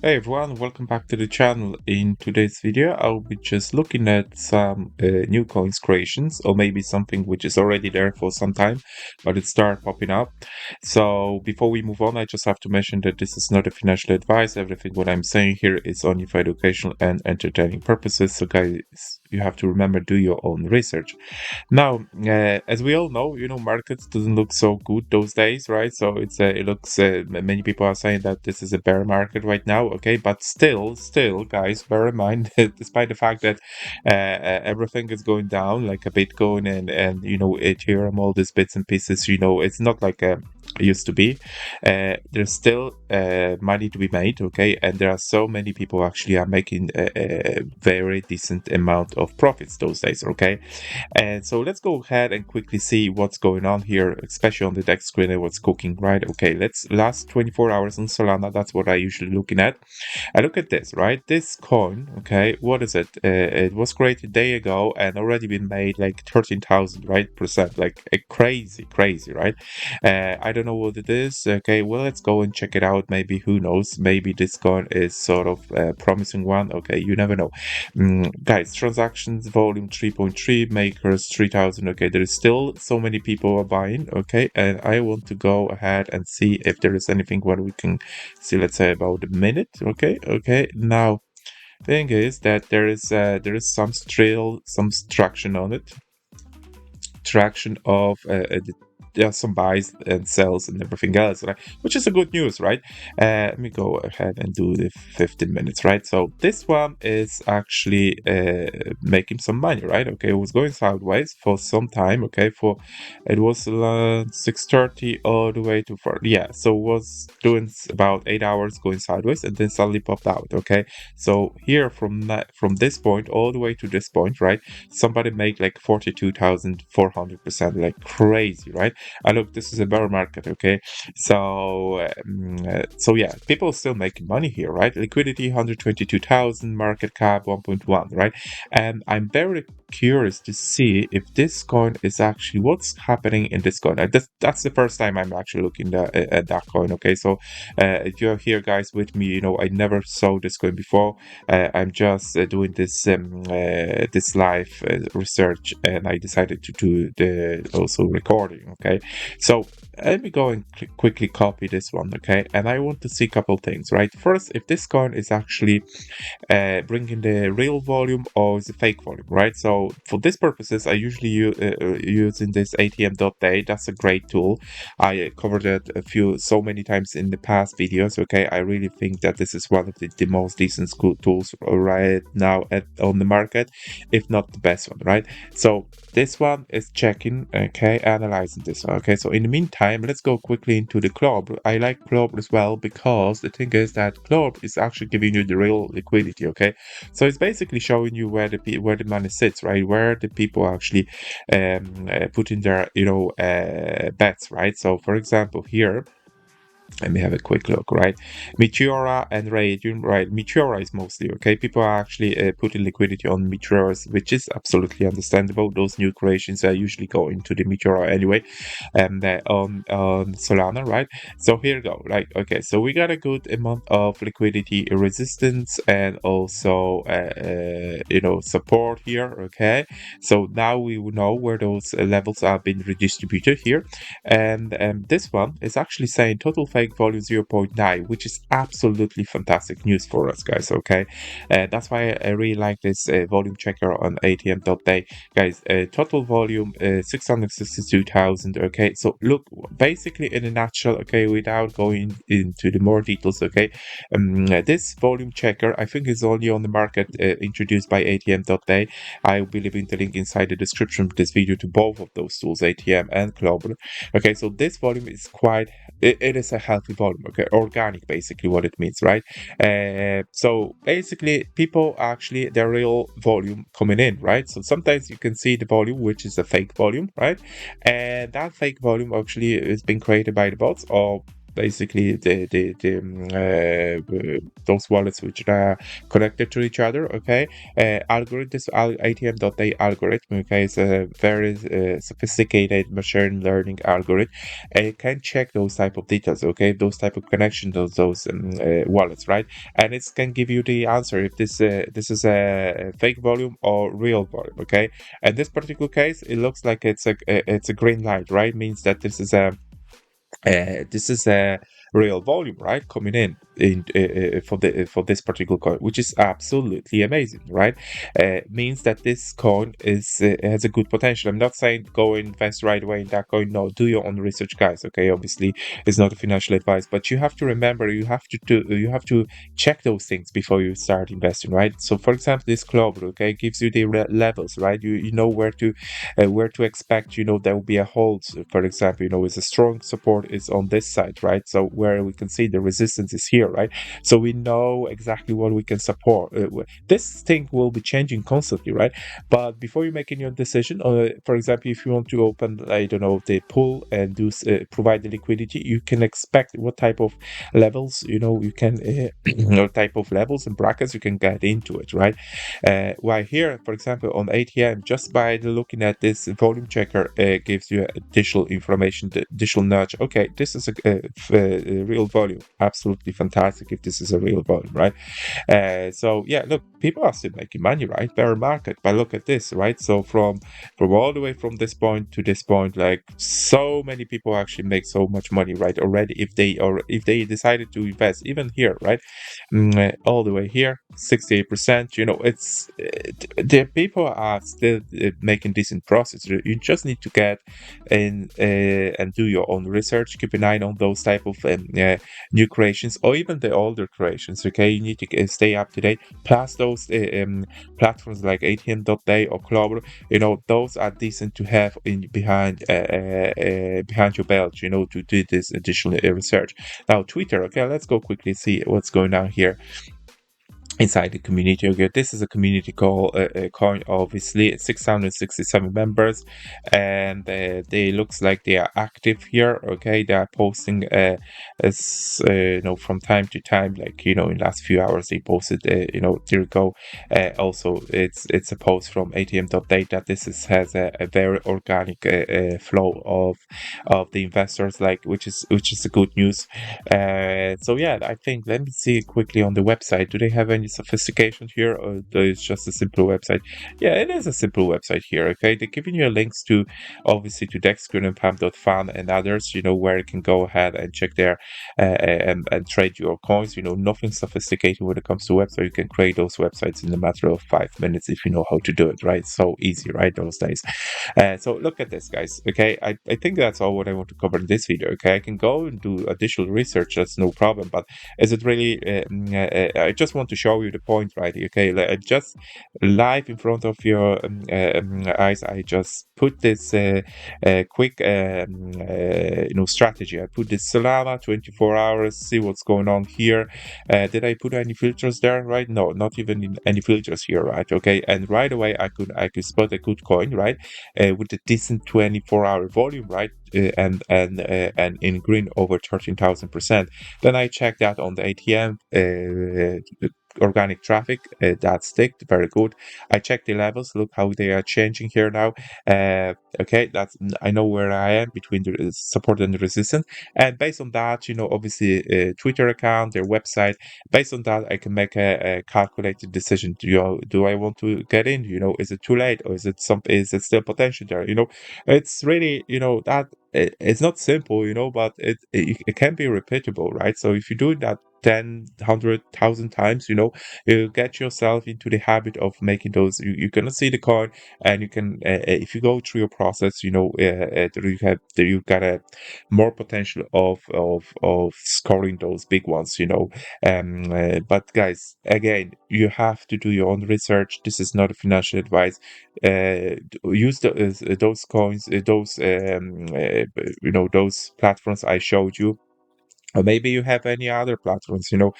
Hey everyone, welcome back to the channel. In today's video, I'll be just looking at some new coins creations, or maybe something which is already there for some time, but it started popping up. So before we move on, I just have to mention that this is not a financial advice. Everything what I'm saying here is only for educational and entertaining purposes. So guys, you have to remember, do your own research. Now, as we all know, markets doesn't look so good those days, right? So it looks. Many people are saying that this is a bear market right now. Okay, but still, guys, bear in mind that despite the fact that everything is going down, like a Bitcoin and Ethereum, all these bits and pieces, it's not like it used to be. There's still money to be made. Okay, and there are so many people actually are making a very decent amount of profits those days. Okay. And so let's go ahead and quickly see what's going on here, especially on the deck screen and what's cooking, right? Okay, let's last 24 hours on Solana. That's what I usually looking at. I look at this, right? This coin, okay, what is it? It was created a day ago and already been made like 13,000, right? Percent, like a crazy, right? I don't know what it is. Okay, well, let's go and check it out. Maybe, who knows? Maybe this coin is sort of a promising one. Okay, you never know. Guys, transactions volume 3.3, makers 3,000. Okay, there is still so many people are buying. Okay, and I want to go ahead and see if there is anything what we can see. Let's say about a minute. Okay. Now, thing is that there is some traction on it. Traction of there are some buys and sells and everything else, right? Which is a good news, right? Let me go ahead and do the 15 minutes, right? So this one is actually making some money, right? Okay, it was going sideways for some time. Okay, for it was 6:30 all the way to 4. Yeah, so it was doing about 8 hours going sideways and then suddenly popped out. Okay, so here from this point all the way to this point, right? Somebody make like 42,400%, like crazy, right? And look, this is a bear market. Okay, so yeah, people are still making money here, right? Liquidity 122,000, market cap 1.1, right? And I'm very curious to see if this coin is actually what's happening in this coin. That's the first time I'm actually looking at that coin. Okay, so if you're here, guys, with me, I never saw this coin before. I'm just doing this this live research, and I decided to do the also recording. Okay, so let me go and quickly copy this one. Okay, and I want to see a couple things, right? First, if this coin is actually bringing the real volume or is a fake volume, right? So for these purposes, I usually using this ATM.day. That's a great tool. I covered it so many times in the past videos. Okay, I really think that this is one of the most decent tools right now on the market, if not the best one, right? So this one is checking, okay, analyzing this one. Okay, so in the meantime, let's go quickly into the Clover. I like Clover as well because the thing is that Clover is actually giving you the real liquidity. Okay, so it's basically showing you where the money sits, right? Where the people actually put in their bets, right? So for example here, let me have a quick look, right? Meteora and Radium, right? Meteora is mostly okay. People are actually putting liquidity on Meteoras, which is absolutely understandable. Those new creations are usually go into the Meteora anyway, and on Solana, right? So here you go, like, okay, so we got a good amount of liquidity resistance and also support here. Okay, so now we will know where those levels are being redistributed here, and this one is actually saying total fake volume 0.9, which is absolutely fantastic news for us, guys. Okay, that's why I really like this volume checker on ATM.day, guys. Total volume 662,000. Okay, so look, basically in a nutshell, okay, without going into the more details, okay, this volume checker I think is only on the market introduced by ATM.day. I will be leaving the link inside the description of this video to both of those tools, ATM and Clover. Okay, so this volume is it is a healthy volume. Okay, organic, basically what it means, right? So basically people actually their real volume coming in, right? So sometimes you can see the volume which is a fake volume, right? And that fake volume actually is being created by the bots, or basically those wallets which are connected to each other. Okay, algorithm, this ATM.day algorithm. Okay, is a very sophisticated machine learning algorithm. It can check those type of details. Okay, those type of connections, those wallets, right? And it can give you the answer if this is a fake volume or real volume. Okay, in this particular case, it looks like it's a green light, right? Means that this is a real volume, right, coming in for this particular coin, which is absolutely amazing, right? Means that this coin is has a good potential. I'm not saying go invest right away in that coin. No, do your own research, guys. Okay, obviously it's not a financial advice, but you have to remember you have to check those things before you start investing, right? So, for example, this Clover, okay, gives you the levels, right? You know where to expect. You know there will be a hold, for example. You know, is a strong support is on this side, right? So where we can see the resistance is here, right? So we know exactly what we can support. This thing will be changing constantly, right? But before you making your decision, for example, if you want to open, I don't know, the pool and do provide the liquidity, you can expect what type of levels, you know, you can what type of levels and brackets you can get into it, right? While here, for example, on ATM, just by looking at this volume checker, gives you additional information, the additional nudge. Okay, this is a real volume. Absolutely fantastic if this is a real volume, right? So yeah, look, people are still making money, right? Bear market, but look at this, right? So from all the way from this point to this point, like so many people actually make so much money, right? Already, if they decided to invest, even here, right? All the way here, 68%. You know, it's the people are still making decent profits. You just need to get in and do your own research. Keep an eye on those type of new creations or even the older creations. Okay, you need to stay up to date. Plus those platforms like ATM.day or Clover. You know, those are decent to have in behind your belt. You know, to do this additional research. Now, Twitter. Okay, let's go quickly see what's going on here inside the community. Okay, this is a community call coin, obviously 667 members, and they looks like they are active here. Okay, they are posting as you know, from time to time, like, you know, in last few hours they posted you know, there you go. Also, it's a post from ATM.day that has a very organic flow of the investors, like, which is a good news. So yeah, I think, let me see quickly on the website. Do they have any sophistication here, or it's just a simple website? Yeah, it is a simple website here. Okay, they're giving you links to, obviously, to Dexcreen and Pam.fan and others. You know, where you can go ahead and check there and trade your coins. You know, nothing sophisticated when it comes to website. You can create those websites in a matter of 5 minutes if you know how to do it. Right, so easy, right? Those days. So look at this, guys. Okay, I think that's all what I want to cover in this video. Okay, I can go and do additional research. That's no problem. But is it really? I just want to show you the point, right? Okay, just live in front of your eyes. I just put this quick you know, strategy. I put this Solana 24 hours. See what's going on here. Did I put any filters there? Right? No, not even any filters here. Right? Okay, and right away I could spot a good coin, right? With a decent 24-hour volume, right? And in green over 13,000%. Then I check that on the ATM. Organic traffic, that's ticked, very good. I check the levels, look how they are changing here now. Okay, that's, I know where I am between the support and the resistance, and based on that, you know, obviously Twitter account, their website, based on that I can make a calculated decision. Do I want to get in? You know, is it too late, or is it still potential there? You know, it's really, you know, that it's not simple, you know, but it can be repeatable, right? So if you do that 10, 100,000 times, you know, you get yourself into the habit of making those. You're gonna see the coin, and you can, if you go through your process, you know, you got a more potential of scoring those big ones, you know. But guys, again, you have to do your own research. This is not a financial advice. Use those coins, you know, those platforms I showed you, or maybe you have any other platforms, you know,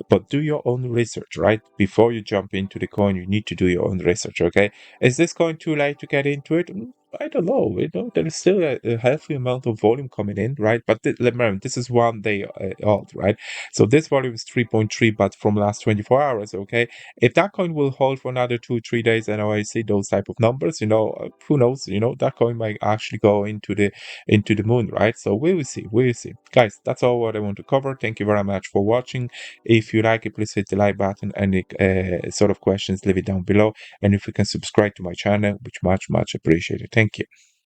but do your own research, right? Before you jump into the coin, you need to do your own research. Okay, is this coin too late to get into it? I don't know. There is still a healthy amount of volume coming in, right? But remember, this is 1 day old, right? So this volume is 3.3, but from last 24 hours, okay? If that coin will hold for another 2-3 days, and I see those type of numbers, who knows? That coin might actually go into the moon, right? So we will see. We will see. Guys, that's all what I want to cover. Thank you very much for watching. If you like it, please hit the like button. Any sort of questions, leave it down below. And if you can subscribe to my channel, which much appreciated. Thank you.